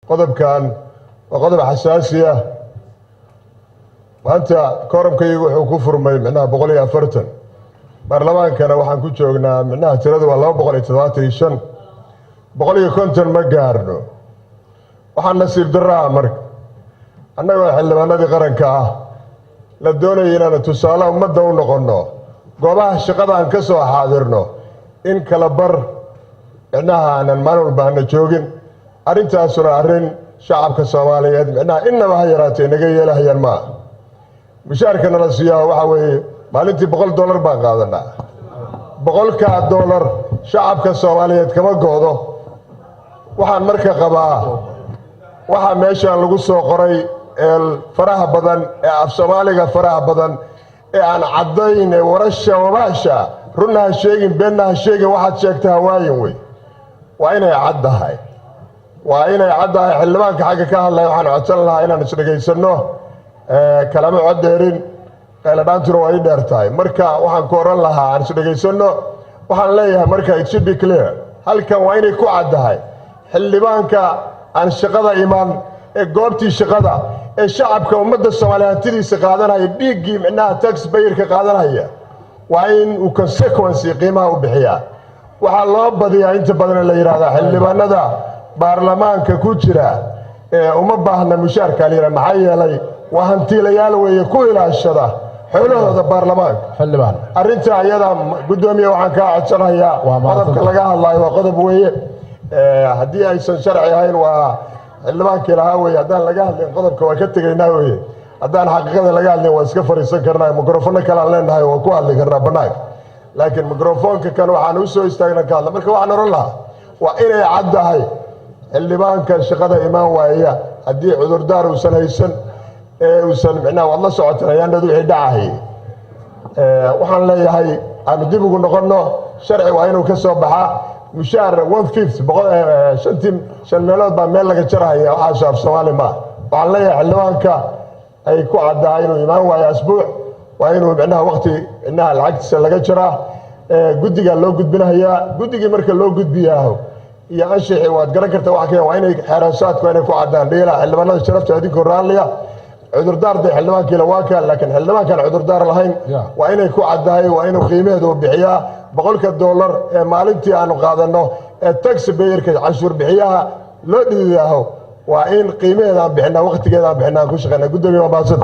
qodobkan waa qodob xasaasi ah maanta koramkaygu wuxuu ku furmay micnaha 140 baarlamaankana waxaan ku joognaa micnaha tiradu waa 275 150 ma gaarno waxaan nasiib daraa marka annagoo xildhibaanadii qaranka ah la doonayay inaan tusaale ummadda u noqono goobaha shaqada aan ka soo xaadirno in kala bar micnaha aanan maalin walba aana joogin arrintaasuna arrin shacabka Soomaaliyeed micnaha innaba ha yaraatee naga yeelahayaan ma mushaarka nala siiyaa waxa weeye maalintii $100 baan qaadanaa $100 shacabka Soomaaliyeed kama goodo waxaan marka qabaa waxa meeshaan lagu soo qoray ee faraha badan ee af Soomaaliga faraha badan ee aan cadayn warasha wabaasha runaa sheegin beenna sheegin waxaad sheegtaa waayin way waa inay caddahay xildhibaanka xagga ka hadlay waxaan codsan lahaa inaan isdhageysano kalama codeerin qayladhaantuna waa ii dheer tahay marka waxaan ku oran lahaa aan isdhageysano waxaan leeyahay marka it should be clear halkan waa inay ku caddahay xildhibaanka aan shaqada iman ee goobtii shaqada ee shacabka ummadda Soomaaliyeed hantidiisa qaadanaya dhiiggii micnaha tax payerka qaadanaya waa in uu consequence qiimaha u bixiyaa waxaa loo badiyaa inta badan la yiraahdo xildhibaanada baarlamaanka ku jira ee uma baahna mushaarka leeyahay maxay yeelay waa hantiilayaal weeye ku ilaashada xoolahooda baarlamaanka xildhibaan arrinta ayada gudoomiye waxaan ka codsanayaa qodobka laga hadlayo waa qodob weeye haddii aysan sharci ahayn waa xildhibaankii lahaa weeye haddaan laga hadlin qodobka waa ka tegaynaa weeye haddaan xaqiiqada laga hadlin waa iska fariisan karnaa mikrofoono kale aan leenahay waa ku hadli karnaa bannaanka laakiin mikrofoonka kan waxaan u soo istaagna ka hadla marka waxaan oran lahaa waa inay caddahay xildhibaanka shaqada imaan waaya haddii cudurdaar uusan haysan ee uusan micnaha waad la socotaan ayaanadu wixii dhacahay waxaan leeyahay aanu dib ugu noqonno sharci waa inuu ka soo baxaa mushaar 1/5 shan meelood baa meel laga jaraya waxaa shaab Soomaali ma waxaan leeyahay xildhibaanka ay ku caddahay inuu imaan waayo asbuuc waa inuu micnaha waqti micnaha lacagtiisa laga jaraa guddiga loo gudbinayaa guddigii marka loo gudbiyaa iyo anshaxi waad garan kartaa waxa kale waa inay xeeraasaadku inay ku caddaan dheela xildhibaanada sharafta adinkoo raaliya cudurdaar day xildhibaankii la waaka laakiin xildhibaankan cudurdaar lahayn waa inay ku caddahay waa inuu qiimaheedu bixiyaa $100 ee maalintii aanu qaadano ee tax payerka cashuur bixiyaha loo dhiibayo waa in qiimaheeda aan bixinaa waqtigeeda aan bixinaa ku shaqeynaa gudoomiye waa baasad